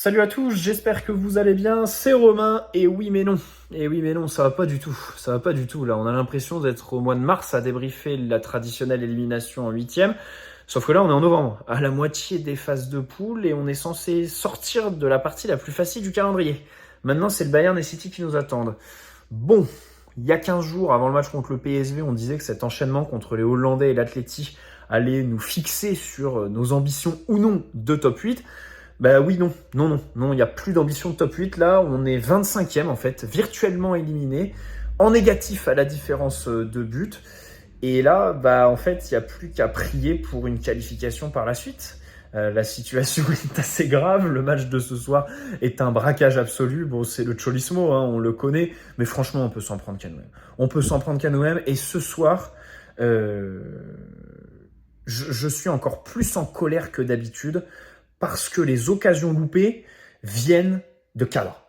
Salut à tous, j'espère que vous allez bien, c'est Romain, et oui mais non, ça va pas du tout, là on a l'impression d'être au mois de mars à débriefer la traditionnelle élimination en huitième, sauf que là on est en novembre, à la moitié des phases de poule, et on est censé sortir de la partie la plus facile du calendrier. Maintenant c'est le Bayern et City qui nous attendent. Bon, il y a 15 jours avant le match contre le PSV, on disait que cet enchaînement contre les Hollandais et l'Atleti allait nous fixer sur nos ambitions ou non de top 8. Bah oui, non, il n'y a plus d'ambition de top 8. Là, on est 25e en fait, virtuellement éliminé, en négatif à la différence de but. Et là, bah en fait, il n'y a plus qu'à prier pour une qualification par la suite. La situation est assez grave. Le match de ce soir est un braquage absolu. Bon, c'est le Cholismo, hein, on le connaît, mais franchement, on peut s'en prendre qu'à nous-mêmes. On peut s'en prendre qu'à nous-mêmes. Et ce soir, euh, je suis encore plus en colère que d'habitude parce que les occasions loupées viennent de cadre.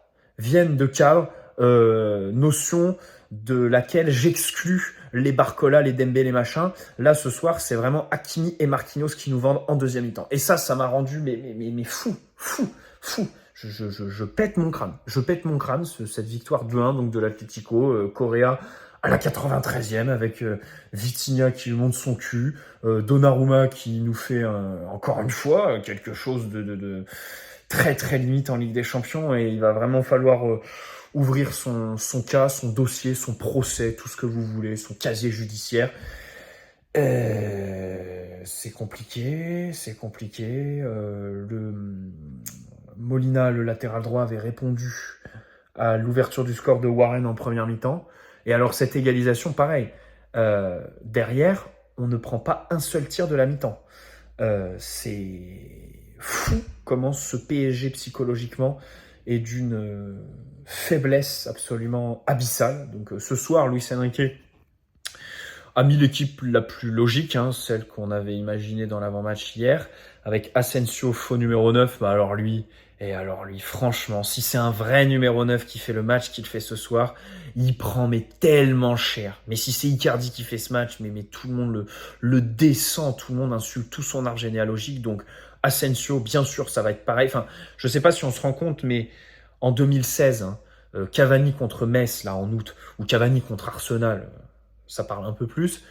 Notion de laquelle j'exclus les Barcola, les Dembélé, machin. Là, ce soir, c'est vraiment Hakimi et Marquinhos qui nous vendent en deuxième mi-temps. Et ça m'a rendu mais fou. Je pète mon crâne. Cette victoire 2-1 donc de l'Atlético, Correa à la 93e avec Vitinha qui monte son cul, Donnarumma qui nous fait encore une fois quelque chose de très très limite en Ligue des Champions, et il va vraiment falloir ouvrir son cas, son dossier, son procès, tout ce que vous voulez, son casier judiciaire. C'est compliqué. Le Molina, le latéral droit, avait répondu à l'ouverture du score de Warren en première mi-temps. Et alors cette égalisation, pareil. Derrière, on ne prend pas un seul tir de la mi-temps. C'est fou comment ce PSG psychologiquement est d'une faiblesse absolument abyssale. Donc ce soir, Luis Enrique a mis l'équipe la plus logique, hein, celle qu'on avait imaginée dans l'avant-match hier, avec Asensio faux numéro 9. Bah alors lui, franchement, si c'est un vrai numéro 9 qui fait le match qu'il fait ce soir, il prend mais tellement cher. Mais si c'est Icardi qui fait ce match, mais tout le monde le descend, tout le monde insulte tout son arbre généalogique. Donc Asensio, bien sûr, ça va être pareil. Enfin, je sais pas si on se rend compte, mais en 2016, hein, Cavani contre Metz, là, en août, ou Cavani contre Arsenal, ça parle un peu plus.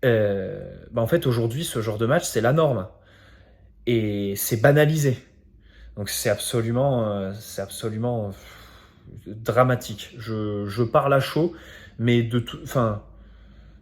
En fait, aujourd'hui, ce genre de match, c'est la norme. Et c'est banalisé. Donc c'est absolument dramatique. Je parle à chaud, mais enfin,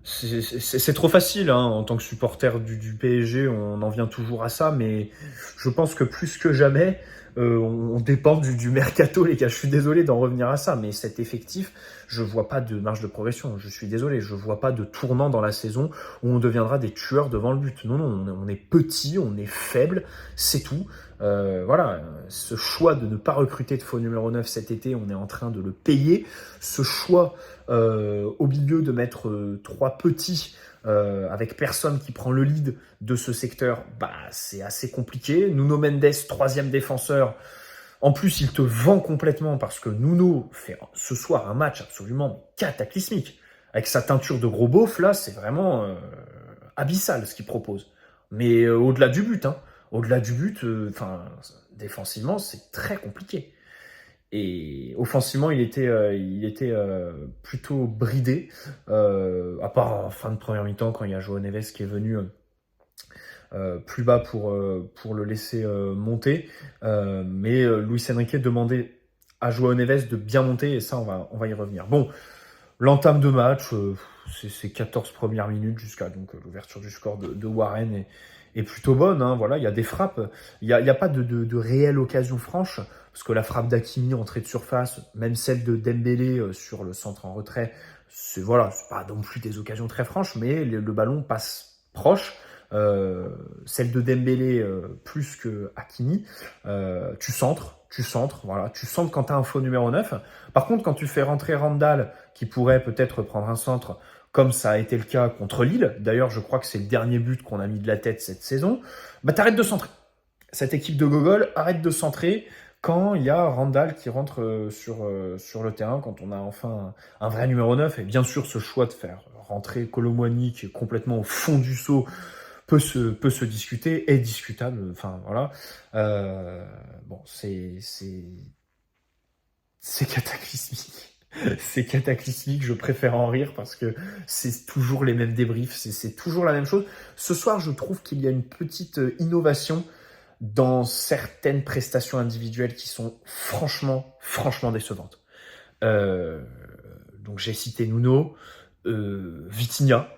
c'est trop facile, hein, en tant que supporter du PSG, on en vient toujours à ça, mais je pense que plus que jamais, on dépend du mercato, les gars. Je suis désolé d'en revenir à ça, mais cet effectif, je vois pas de marge de progression. Je suis désolé, je vois pas de tournant dans la saison où on deviendra des tueurs devant le but. Non, on est petit, on est faible, c'est tout. Voilà, ce choix de ne pas recruter de faux numéro 9 cet été, on est en train de le payer. Ce choix au milieu de mettre trois petits avec personne qui prend le lead de ce secteur, bah c'est assez compliqué. Nuno Mendes, troisième défenseur. En plus, il te vend complètement parce que Nuno fait ce soir un match absolument cataclysmique. Avec sa teinture de gros beauf, là, c'est vraiment abyssal ce qu'il propose. Mais au-delà du but, hein. Au-delà du but, défensivement, c'est très compliqué. Et offensivement, il était plutôt bridé, à part en fin de première mi-temps quand il y a João Neves qui est venu plus bas pour le laisser monter. Mais Luis Enrique demandait à João Neves de bien monter, et ça, on va y revenir. Bon, l'entame de match, c'est 14 premières minutes jusqu'à donc l'ouverture du score de Warren est plutôt bonne, hein. Voilà, il y a des frappes, il y a pas de réelle occasion franche, parce que la frappe d'Hakimi entrée de surface, même celle de Dembélé sur le centre en retrait, c'est pas non plus des occasions très franches, mais le ballon passe proche. Celle de Dembélé plus que Hakimi, tu centres, voilà, tu centres quand tu as un faux numéro 9. Par contre, quand tu fais rentrer Randall, qui pourrait peut-être prendre un centre, comme ça a été le cas contre Lille, d'ailleurs je crois que c'est le dernier but qu'on a mis de la tête cette saison, bah t'arrêtes de centrer. Cette équipe de Gogol arrête de centrer quand il y a Randall qui rentre sur le terrain, quand on a enfin un vrai numéro 9, et bien sûr ce choix de faire rentrer Kolo Muani qui est complètement au fond du seau, peut se discuter, est discutable. Enfin voilà. Bon, c'est cataclysmique. C'est cataclysmique, je préfère en rire parce que c'est toujours les mêmes débriefs, c'est toujours la même chose. Ce soir, je trouve qu'il y a une petite innovation dans certaines prestations individuelles qui sont franchement décevantes. Euh, donc j'ai cité Nuno, Vitinha.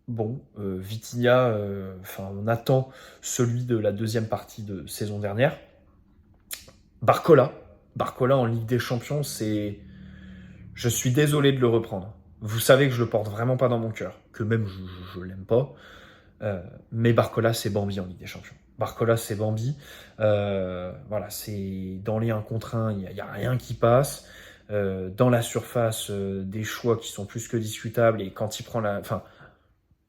Bon, Vitinha, on attend celui de la deuxième partie de saison dernière. Barcola. Barcola en Ligue des Champions, c'est... Je suis désolé de le reprendre. Vous savez que je le porte vraiment pas dans mon cœur, que même je l'aime pas. Mais Barcola, c'est Bambi en Ligue des Champions. Barcola, c'est Bambi. Voilà, c'est dans les 1 contre 1, il n'y a rien qui passe. Dans la surface, des choix qui sont plus que discutables. Et quand il prend la... Enfin,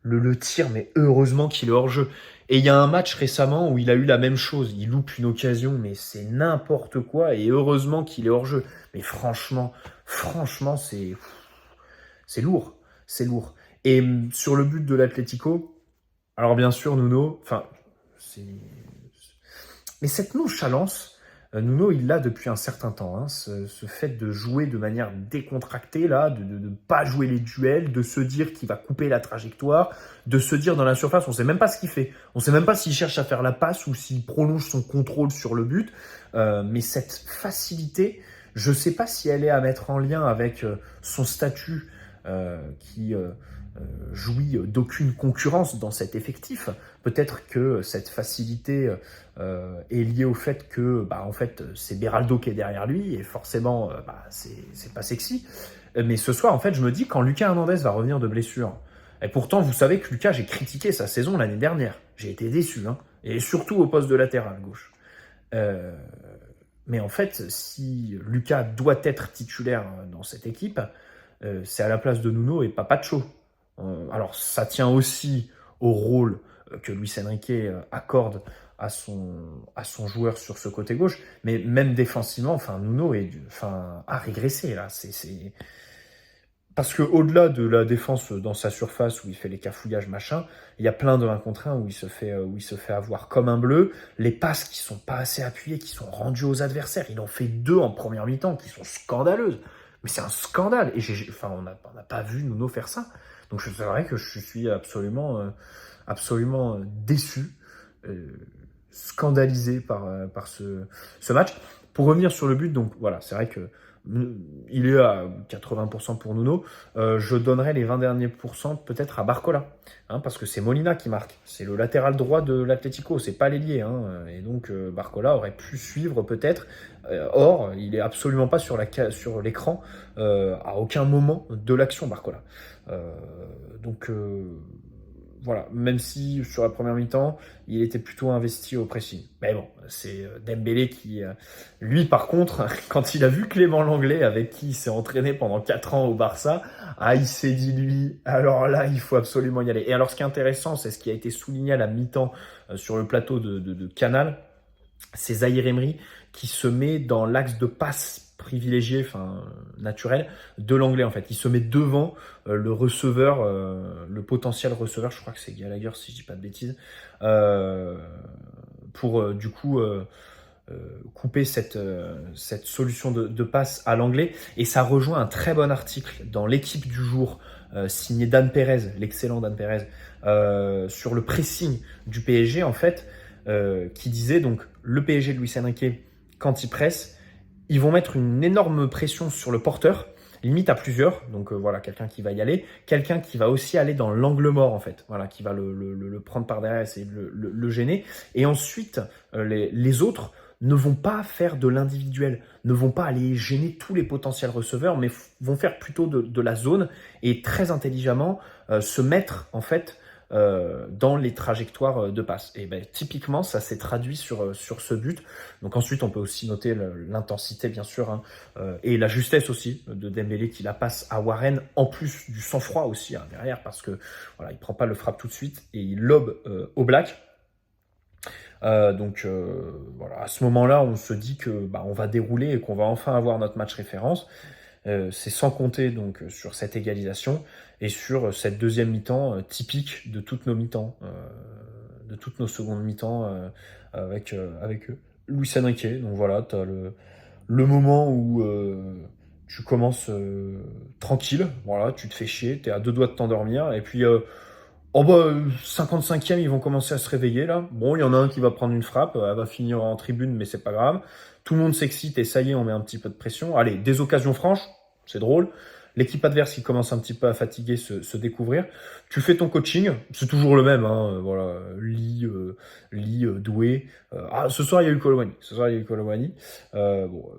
le tir, mais heureusement qu'il est hors jeu. Et il y a un match récemment où il a eu la même chose. Il loupe une occasion, mais c'est n'importe quoi. Et heureusement qu'il est hors jeu. Mais franchement, c'est lourd. C'est lourd. Et sur le but de l'Atlético, alors bien sûr, Nuno, c'est... Mais cette nonchalance, Nuno, il l'a depuis un certain temps. Hein, ce fait de jouer de manière décontractée, là, de ne pas jouer les duels, de se dire qu'il va couper la trajectoire, de se dire dans la surface, on ne sait même pas ce qu'il fait. On ne sait même pas s'il cherche à faire la passe ou s'il prolonge son contrôle sur le but. Mais cette facilité, je ne sais pas si elle est à mettre en lien avec son statut qui jouit d'aucune concurrence dans cet effectif. Peut-être que cette facilité est liée au fait que en fait, c'est Beraldo qui est derrière lui et forcément c'est pas sexy. Mais ce soir, en fait, je me dis quand Lucas Hernandez va revenir de blessure, et pourtant vous savez que Lucas, j'ai critiqué sa saison l'année dernière. J'ai été déçu, hein, et surtout au poste de latéral gauche. Mais en fait, si Lucas doit être titulaire dans cette équipe, c'est à la place de Nuno et pas Pacho. Alors, ça tient aussi au rôle que Luis Enrique accorde à son joueur sur ce côté gauche, mais même défensivement, Nuno a régressé là. Parce que au-delà de la défense dans sa surface où il fait les cafouillages machin, il y a plein de 1 contre 1 où il se fait avoir comme un bleu. Les passes qui sont pas assez appuyées, qui sont rendues aux adversaires. Il en fait 2 en première mi-temps qui sont scandaleuses. Mais c'est un scandale. Et on n'a pas vu Nuno faire ça. Donc c'est vrai que je suis absolument déçu, scandalisé par ce match. Pour revenir sur le but, donc voilà, c'est vrai que il est à 80% pour Nuno. Je donnerais les 20 derniers pourcents peut-être à Barcola, hein, parce que c'est Molina qui marque. C'est le latéral droit de l'Atlético, c'est pas l'ailier. Hein, et donc Barcola aurait pu suivre peut-être. Or, il est absolument pas sur l'écran à aucun moment de l'action, Barcola. Donc voilà, même si sur la première mi-temps, il était plutôt investi au pressing. Mais bon, c'est Dembélé qui, lui par contre, quand il a vu Clément Lenglet, avec qui il s'est entraîné pendant 4 ans au Barça, il s'est dit lui, alors là, il faut absolument y aller. Et alors ce qui est intéressant, c'est ce qui a été souligné à la mi-temps sur le plateau de Canal, c'est Zahir Emery qui se met dans l'axe de passe privilégié, naturel, de l'anglais en fait. Il se met devant le receveur, le potentiel receveur, je crois que c'est Gallagher si je dis pas de bêtises, pour du coup couper cette solution de passe à l'anglais. Et ça rejoint un très bon article dans l'équipe du jour, signé Dan Perez, l'excellent Dan Perez, sur le pressing du PSG en fait, qui disait donc le PSG de Luis Enrique, quand il presse, ils vont mettre une énorme pression sur le porteur, limite à plusieurs. Donc voilà, quelqu'un qui va y aller, quelqu'un qui va aussi aller dans l'angle mort en fait, voilà, qui va le prendre par derrière, essayer de le gêner. Et ensuite, les autres ne vont pas faire de l'individuel, ne vont pas aller gêner tous les potentiels receveurs, mais vont faire plutôt de la zone et très intelligemment se mettre en fait dans les trajectoires de passe. Et typiquement, ça s'est traduit sur ce but. Donc ensuite, on peut aussi noter l'intensité, bien sûr, hein, et la justesse aussi de Dembélé qui la passe à Warren, en plus du sang-froid aussi derrière, parce que voilà, il prend pas le frappe tout de suite et il lobe au Black. Donc voilà, à ce moment-là, on se dit que on va dérouler et qu'on va enfin avoir notre match référence. C'est sans compter donc sur cette égalisation et sur cette deuxième mi-temps typique de toutes nos mi-temps. de toutes nos secondes mi-temps avec Luis Enrique. Donc voilà, tu as le moment où tu commences tranquille, voilà, tu te fais chier, tu es à deux doigts de t'endormir, et puis 55e, ils vont commencer à se réveiller là. Bon, il y en a un qui va prendre une frappe, elle va finir en tribune, mais c'est pas grave. Tout le monde s'excite et ça y est, on met un petit peu de pression. Allez, des occasions franches, c'est drôle. L'équipe adverse qui commence un petit peu à fatiguer, se découvrir. Tu fais ton coaching, c'est toujours le même, hein, voilà. Doué. Ce soir il y a eu Colomani. Ce soir il y a eu Colomani. Bon,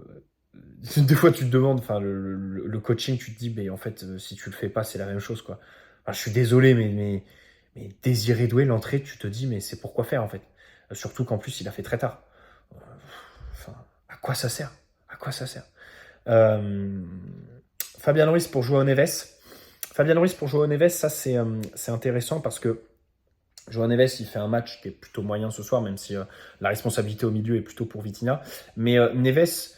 des fois tu te demandes, enfin le coaching, tu te dis, mais en fait, si tu le fais pas, c'est la même chose, quoi. Enfin, je suis désolé, mais Désiré Doué, l'entrée, tu te dis, mais c'est pourquoi faire, en fait. Surtout qu'en plus, il a fait très tard. Enfin, à quoi ça sert? À quoi ça sert? Euh, Fabian Ruiz pour Joao Neves. Fabian Ruiz pour Joao Neves, ça c'est intéressant parce que Joao Neves, il fait un match qui est plutôt moyen ce soir, même si la responsabilité au milieu est plutôt pour Vitinha. Mais Neves,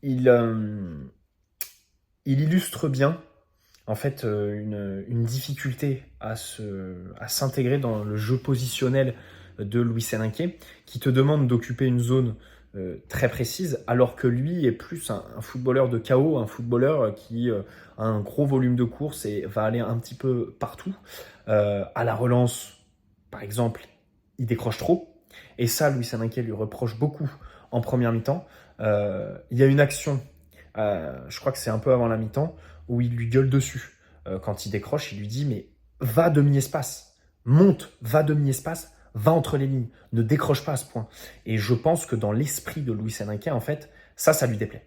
il, euh, il illustre bien en fait une difficulté à s'intégrer dans le jeu positionnel de Luis Enrique, qui te demande d'occuper une zone très précise, alors que lui est plus un footballeur de chaos, un footballeur qui a un gros volume de course et va aller un petit peu partout. À la relance, par exemple, il décroche trop. Et ça, Luis Enrique lui reproche beaucoup en première mi-temps. Il y a une action, je crois que c'est un peu avant la mi-temps, où il lui gueule dessus. Quand il décroche, il lui dit, mais va demi-espace, monte, va demi-espace, va entre les lignes, ne décroche pas à ce point. Et je pense que dans l'esprit de Luis Enrique, en fait, ça lui déplaît.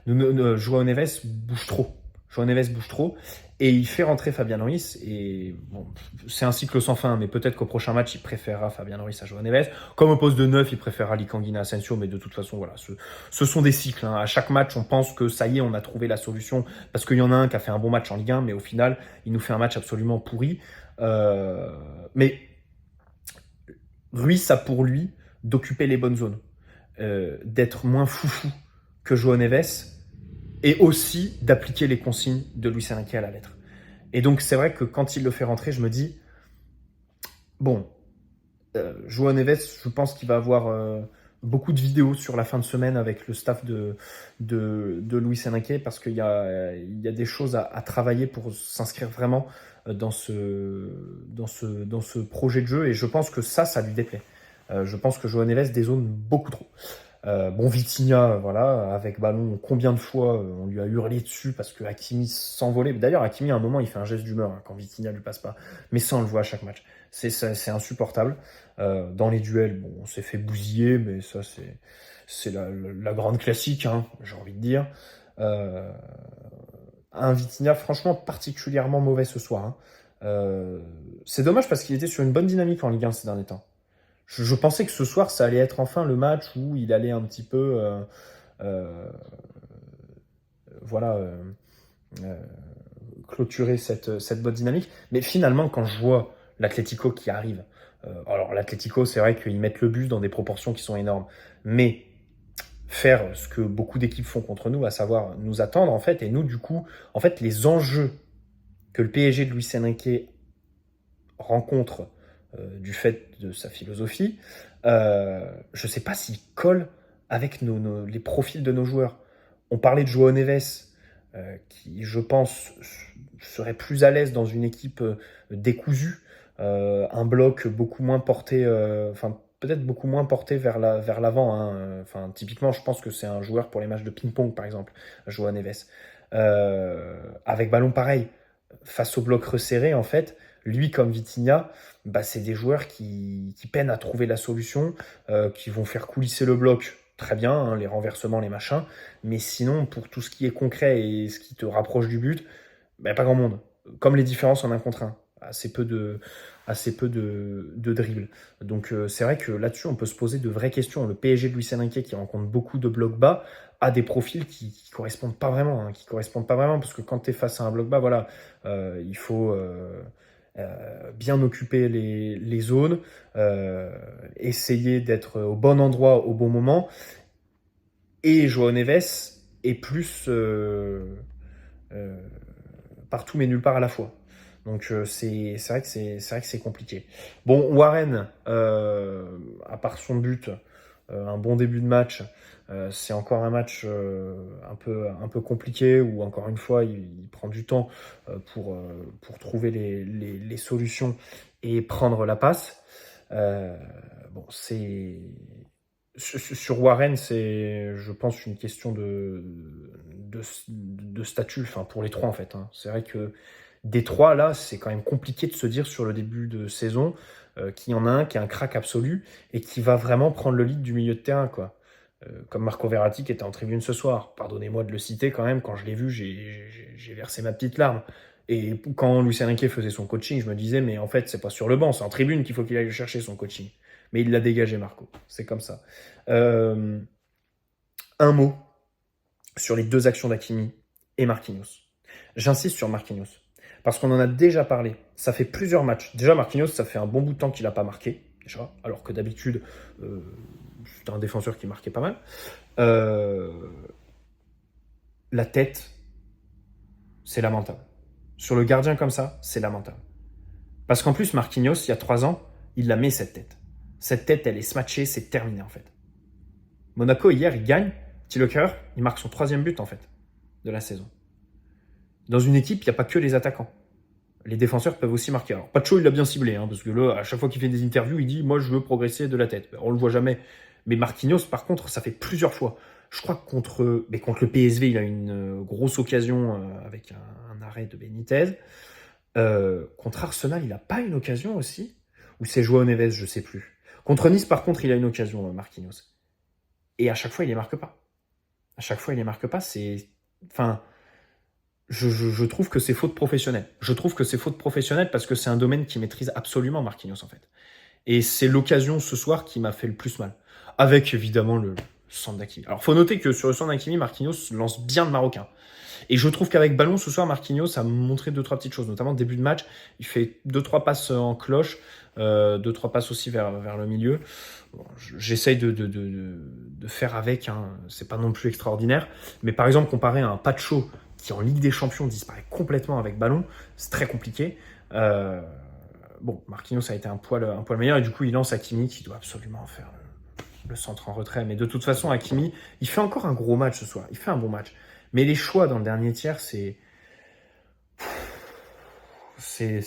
Joao Neves bouge trop. Joao Neves bouge trop. Et il fait rentrer Fabian Ruiz. Et bon, c'est un cycle sans fin, mais peut-être qu'au prochain match, il préférera Fabian Ruiz à Joao Neves. Comme au poste de 9, il préférera Likanguina à Asensio, mais de toute façon, voilà, ce sont des cycles. Hein. À chaque match, on pense que ça y est, on a trouvé la solution, parce qu'il y en a un qui a fait un bon match en Ligue 1, mais au final, il nous fait un match absolument pourri. Mais Ruiz a pour lui d'occuper les bonnes zones, d'être moins foufou que Joao Neves, et aussi d'appliquer les consignes de Luis Enrique à la lettre. Et donc c'est vrai que quand il le fait rentrer, je me dis, bon, Joao Neves, je pense qu'il va avoir beaucoup de vidéos sur la fin de semaine avec le staff de Luis Enrique, parce il y a des choses à travailler pour s'inscrire vraiment dans ce projet de jeu, et je pense que ça lui déplaît. Je pense que Joao Neves dézone beaucoup trop. Bon, Vitinha, voilà, avec ballon, combien de fois on lui a hurlé dessus parce que Hakimi s'envolait. D'ailleurs, Hakimi, à un moment, il fait un geste d'humeur quand Vitinha lui passe pas. Mais ça, on le voit à chaque match. C'est insupportable. Dans les duels, bon, on s'est fait bousiller, mais ça, c'est la grande classique, hein, j'ai envie de dire. Euh, un Vitinha, franchement, particulièrement mauvais ce soir. Hein. C'est dommage parce qu'il était sur une bonne dynamique en Ligue 1 ces derniers temps. Je pensais que ce soir, ça allait être enfin le match où il allait un petit peu, euh, voilà, euh, clôturer cette bonne dynamique. Mais finalement, quand je vois l'Atlético qui arrive, alors l'Atlético, c'est vrai qu'ils mettent le but dans des proportions qui sont énormes, mais faire ce que beaucoup d'équipes font contre nous, à savoir nous attendre en fait, et nous du coup, en fait, les enjeux que le PSG de Luis Enrique rencontre du fait de sa philosophie, je ne sais pas s'il colle avec les profils de nos joueurs. On parlait de Joao Neves, qui, je pense, serait plus à l'aise dans une équipe décousue, un bloc beaucoup moins porté, enfin peut-être beaucoup moins porté vers l'avant. Hein. Enfin, typiquement, je pense que c'est un joueur pour les matchs de ping-pong, par exemple, Joao Neves. Avec ballon pareil, face au bloc resserré, en fait, lui comme Vitinha, bah, c'est des joueurs qui peinent à trouver la solution, qui vont faire coulisser le bloc très bien, hein, les renversements, les machins, mais sinon, pour tout ce qui est concret et ce qui te rapproche du but, bah, pas grand monde. Comme les différences en un contre un, assez peu de dribble. Donc c'est vrai que là-dessus, on peut se poser de vraies questions. Le PSG de Luis Enrique, qui rencontre beaucoup de blocs bas, a des profils qui correspondent pas vraiment, hein, qui correspondent pas vraiment, parce que quand tu es face à un bloc bas, voilà, il faut bien occuper les zones, essayer d'être au bon endroit au bon moment. Et Joao Neves est plus partout mais nulle part à la fois. Donc c'est vrai que c'est compliqué. Bon, Warren, à part son but, un bon début de match, c'est encore un match un peu compliqué où encore une fois il prend du temps pour trouver les solutions et prendre la passe. Bon, c'est sur Warren, c'est, je pense, une question de statut, enfin pour les trois en fait. Hein. C'est vrai que des trois là, c'est quand même compliqué de se dire sur le début de saison qu'il y en a un qui est un crack absolu et qui va vraiment prendre le lead du milieu de terrain, quoi. Comme Marco Verratti qui était en tribune ce soir. Pardonnez-moi de le citer quand même. Quand je l'ai vu, j'ai versé ma petite larme. Et quand Luis Enrique faisait son coaching, je me disais, mais en fait, c'est pas sur le banc, c'est en tribune qu'il faut qu'il aille chercher son coaching. Mais il l'a dégagé, Marco. C'est comme ça. Euh, un mot sur les deux actions d'Hakimi et Marquinhos. J'insiste sur Marquinhos. Parce qu'on en a déjà parlé. Ça fait plusieurs matchs. Déjà, Marquinhos, ça fait un bon bout de temps qu'il n'a pas marqué. Déjà, alors que d'habitude, c'était un défenseur qui marquait pas mal. La tête, c'est lamentable. Sur le gardien comme ça, c'est lamentable. Parce qu'en plus, Marquinhos, il y a 3 ans, il la met cette tête. Cette tête, elle est smatchée, c'est terminé en fait. Monaco, hier, il gagne. Tillöcker, il marque son 3e but en fait de la saison. Dans une équipe, il n'y a pas que les attaquants. Les défenseurs peuvent aussi marquer. Alors, Pacho, il l'a bien ciblé, hein, parce que là, à chaque fois qu'il fait des interviews, il dit « Moi, je veux progresser de la tête ». On le voit jamais. Mais Marquinhos, par contre, ça fait plusieurs fois. Je crois que contre le PSV, il a une grosse occasion avec un arrêt de Benitez. Contre Arsenal, il n'a pas une occasion aussi. Ou c'est Joao Neves, je sais plus. Contre Nice, par contre, il a une occasion, Marquinhos. Et à chaque fois, il les marque pas. À chaque fois, il les marque pas. C'est... Enfin... Je trouve que c'est faute professionnelle. Je trouve que c'est faute professionnelle parce que c'est un domaine qui maîtrise absolument Marquinhos, en fait. Et c'est l'occasion ce soir qui m'a fait le plus mal. Avec, évidemment, le centre d'Hakimi. Alors, faut noter que sur le centre d'Hakimi, Marquinhos lance bien le Marocain. Et je trouve qu'avec ballon, ce soir, Marquinhos a montré 2-3 petites choses. Notamment, début de match, il fait 2-3 passes en cloche, 2-3 passes aussi vers le milieu. Bon, j'essaye de faire avec, hein. C'est pas non plus extraordinaire. Mais par exemple, comparé à un Pacho qui en Ligue des Champions disparaît complètement avec ballon, c'est très compliqué. Bon, Marquinhos a été un poil meilleur et du coup il lance Hakimi qui doit absolument faire le centre en retrait. Mais de toute façon, Hakimi, il fait encore un gros match ce soir. Il fait un bon match. Mais les choix dans le dernier tiers, c'est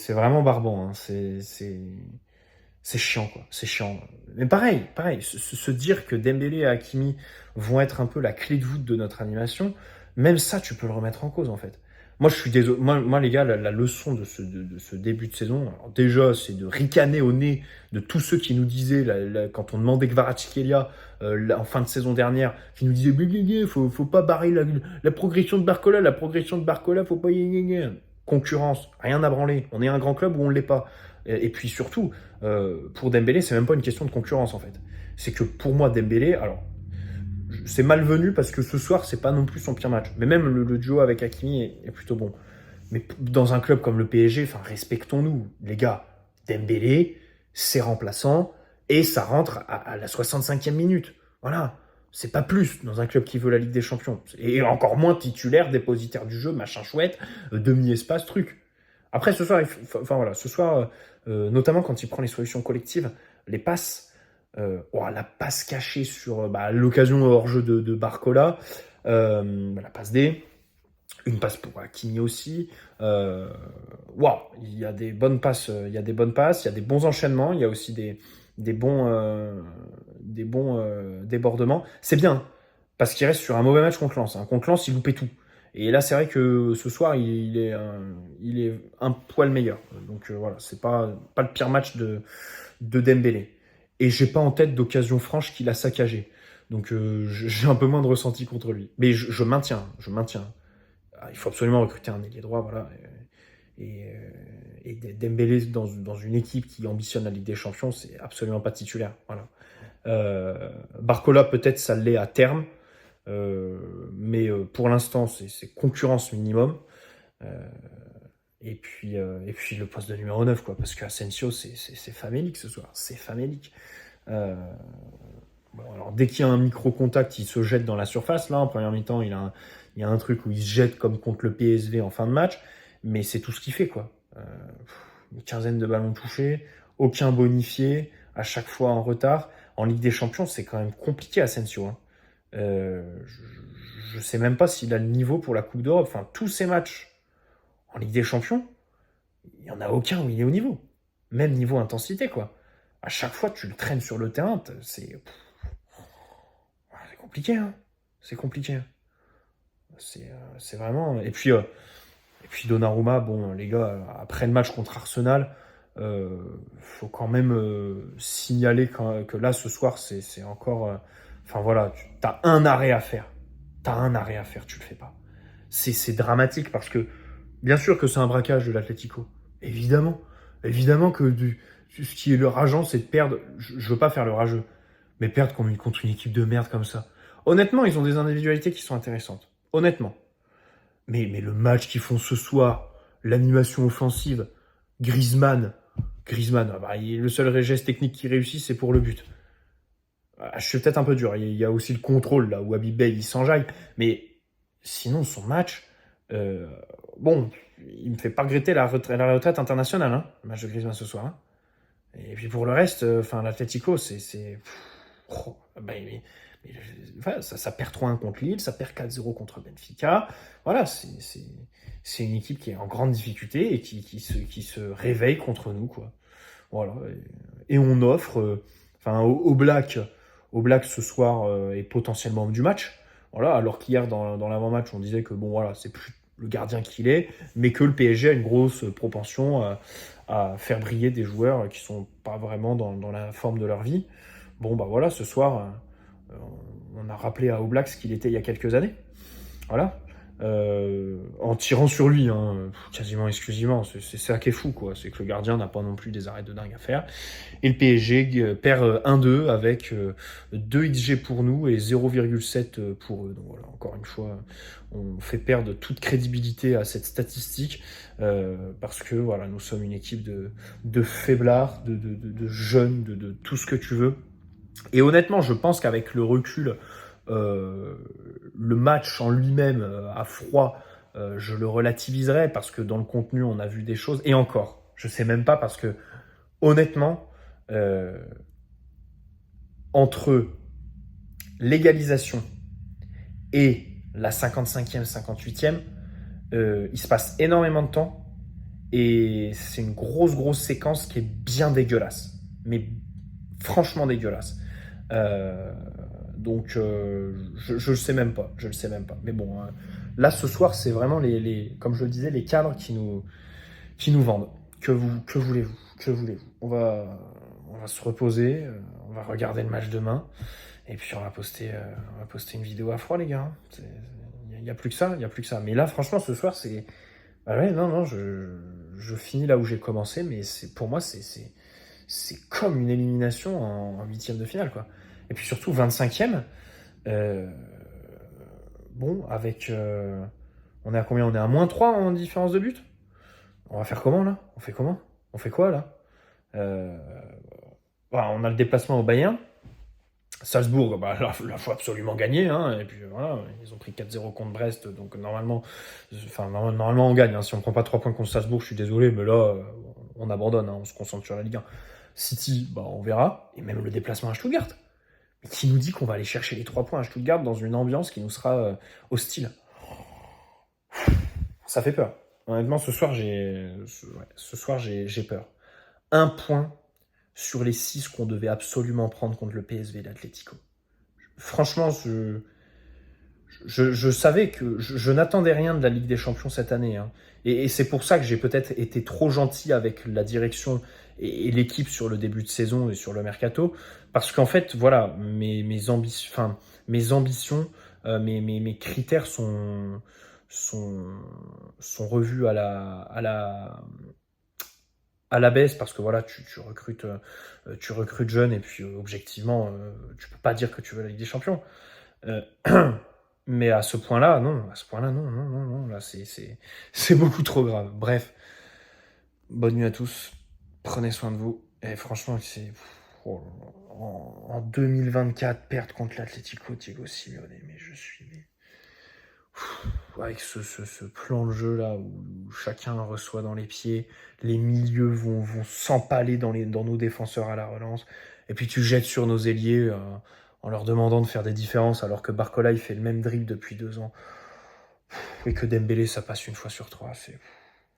vraiment barbant. Hein. C'est chiant, quoi. C'est chiant. Mais pareil, se dire que Dembélé et Hakimi vont être un peu la clé de voûte de notre animation, même ça, tu peux le remettre en cause, en fait. Moi, je suis désolé. Moi les gars, la leçon de ce début de saison, alors déjà, c'est de ricaner au nez de tous ceux qui nous disaient, quand on demandait Kvaratskhelia en fin de saison dernière, qui nous disaient faut pas barrer la progression de Barcola, faut pas concurrence, rien à branler. On est un grand club ou on l'est pas. Et puis surtout, pour Dembélé, c'est même pas une question de concurrence en fait. C'est que pour moi, Dembélé, alors c'est malvenu parce que ce soir, c'est pas non plus son pire match. Mais même le duo avec Hakimi est plutôt bon. Mais dans un club comme le PSG, enfin, respectons-nous, les gars. Dembélé, c'est remplaçant et ça rentre à la 65e minute. Voilà. C'est pas plus dans un club qui veut la Ligue des Champions. Et encore moins titulaire, dépositaire du jeu, machin chouette, demi-espace, truc. Après, ce soir, enfin voilà, ce soir, notamment quand il prend les solutions collectives, les passes, la passe cachée sur l'occasion hors-jeu de Barcola, la passe D, une passe pour Hakimi aussi. Il y a des bonnes passes, il y a des bons enchaînements, il y a aussi des bons débordements. C'est bien, parce qu'il reste sur un mauvais match contre Lens. Hein. Contre Lens, il loupait tout. Et là, c'est vrai que ce soir, il est un poil meilleur. Donc voilà, c'est pas le pire match de Dembélé. Et j'ai pas en tête d'occasion franche qu'il a saccagé. Donc j'ai un peu moins de ressenti contre lui. Mais je maintiens. Il faut absolument recruter un ailier droit, voilà. Et Dembélé dans une équipe qui ambitionne la Ligue des Champions, c'est absolument pas titulaire. Voilà. Barcola, peut-être, ça l'est à terme. Mais pour l'instant, c'est concurrence minimum. Et puis le poste de numéro 9, quoi, parce qu'Asensio, c'est famélique ce soir. C'est famélique. Alors, dès qu'il y a un micro-contact, il se jette dans la surface. Là, en première mi-temps, il y a un truc où il se jette comme contre le PSV en fin de match. Mais c'est tout ce qu'il fait, quoi. Une quinzaine de ballons touchés, aucun bonifié, à chaque fois en retard. En Ligue des Champions, c'est quand même compliqué, Asensio. Hein. Je sais même pas s'il a le niveau pour la Coupe d'Europe. Enfin, tous ces matchs en Ligue des Champions, il n'y en a aucun où il est au niveau. Même niveau intensité, quoi. À chaque fois, tu le traînes sur le terrain, c'est compliqué, hein. C'est compliqué. C'est vraiment... Et puis Donnarumma, bon, les gars, après le match contre Arsenal, faut quand même signaler que là, ce soir, c'est encore... Enfin voilà, t'as un arrêt à faire. T'as un arrêt à faire, tu le fais pas. C'est dramatique parce que, bien sûr que c'est un braquage de l'Atlético. Évidemment. Évidemment que ce qui est le rageant, c'est de perdre. Je veux pas faire le rageux, mais perdre contre une équipe de merde comme ça. Honnêtement, ils ont des individualités qui sont intéressantes. Honnêtement. Mais le match qu'ils font ce soir, l'animation offensive, Griezmann, le seul geste technique qui réussit, c'est pour le but. Je suis peut-être un peu dur. Il y a aussi le contrôle, là, où Habib Beye, il s'enjaille. Mais sinon, son match, euh, bon, il me fait pas regretter la retraite internationale, hein, le match de Griezmann ce soir. Hein. Et puis pour le reste, l'Atlético, enfin, ça perd 3-1 contre Lille, ça perd 4-0 contre Benfica. Voilà, c'est une équipe qui est en grande difficulté et qui se réveille contre nous, quoi. Voilà. Et on offre, enfin, au Black ce soir est potentiellement homme du match. Voilà, alors qu'hier dans l'avant-match, on disait que bon, voilà, c'est plus le gardien qu'il est, mais que le PSG a une grosse propension à faire briller des joueurs qui sont pas vraiment dans la forme de leur vie. Bon, bah voilà, ce soir, euh, on a rappelé à Oblak ce qu'il était il y a quelques années. Voilà. En tirant sur lui, hein, quasiment exclusivement. C'est ça qui est fou, quoi. C'est que le gardien n'a pas non plus des arrêts de dingue à faire. Et le PSG perd 1-2 avec 2 XG pour nous et 0,7 pour eux. Donc voilà, encore une fois, on fait perdre toute crédibilité à cette statistique parce que voilà, nous sommes une équipe de faiblards, de jeunes, de tout ce que tu veux. Et honnêtement, je pense qu'avec le recul, euh, le match en lui-même, à froid, je le relativiserai parce que dans le contenu, on a vu des choses. Et encore, je sais même pas parce que honnêtement, euh, entre l'égalisation et la 55e, 58e, il se passe énormément de temps et c'est une grosse séquence qui est bien dégueulasse. Mais franchement dégueulasse. Euh, donc, je le sais même pas. Je le sais même pas. Mais bon, là, ce soir, c'est vraiment comme je le disais, les cadres qui nous vendent. Que voulez-vous? Que voulez-vous? On va se reposer. On va regarder le match demain. Et puis, on va poster une vidéo à froid, les gars. Il n'y a plus que ça. Il y a plus que ça. Mais là, franchement, ce soir, c'est... Ah ouais, non, je finis là où j'ai commencé. Mais pour moi, c'est comme une élimination en huitième de finale, quoi. Et puis surtout, 25e, euh, bon, on est à combien? On est à -3 en différence de but. On va faire comment, là? On fait comment? On fait quoi, là? Euh, voilà, on a le déplacement au Bayern. Salzbourg, bah, là, faut absolument gagner. Hein, et puis voilà, ils ont pris 4-0 contre Brest, donc normalement on gagne. Hein. Si on prend pas 3 points contre Salzbourg, je suis désolé, mais là, on abandonne, hein, on se concentre sur la Ligue 1. City, bah, on verra. Et même le déplacement à Stuttgart. Mais qui nous dit qu'on va aller chercher les 3 points à Stuttgart dans une ambiance qui nous sera hostile? Ça fait peur. Honnêtement, ce soir, j'ai peur. Un point sur les 6 qu'on devait absolument prendre contre le PSV et l'Atlético. Franchement, je savais que je n'attendais rien de la Ligue des Champions cette année. Hein. Et c'est pour ça que j'ai peut-être été trop gentil avec la direction et l'équipe sur le début de saison et sur le mercato. Parce qu'en fait, voilà, mes ambitions, mes critères sont, sont revus à la baisse parce que voilà, tu recrutes jeune et puis objectivement, tu peux pas dire que tu veux la Ligue des Champions. Euh, mais à ce point-là, non, non, non, non, non, là, c'est beaucoup trop grave. Bref, bonne nuit à tous, prenez soin de vous, et franchement, oh là là, en 2024, perdre contre l'Atlético Diego Simeone, mais je suis... avec ce plan de jeu là où chacun reçoit dans les pieds, les milieux vont s'empaler dans nos défenseurs à la relance, et puis tu jettes sur nos ailiers en leur demandant de faire des différences alors que Barcola il fait le même dribble depuis 2 ans, et que Dembélé ça passe une fois sur trois.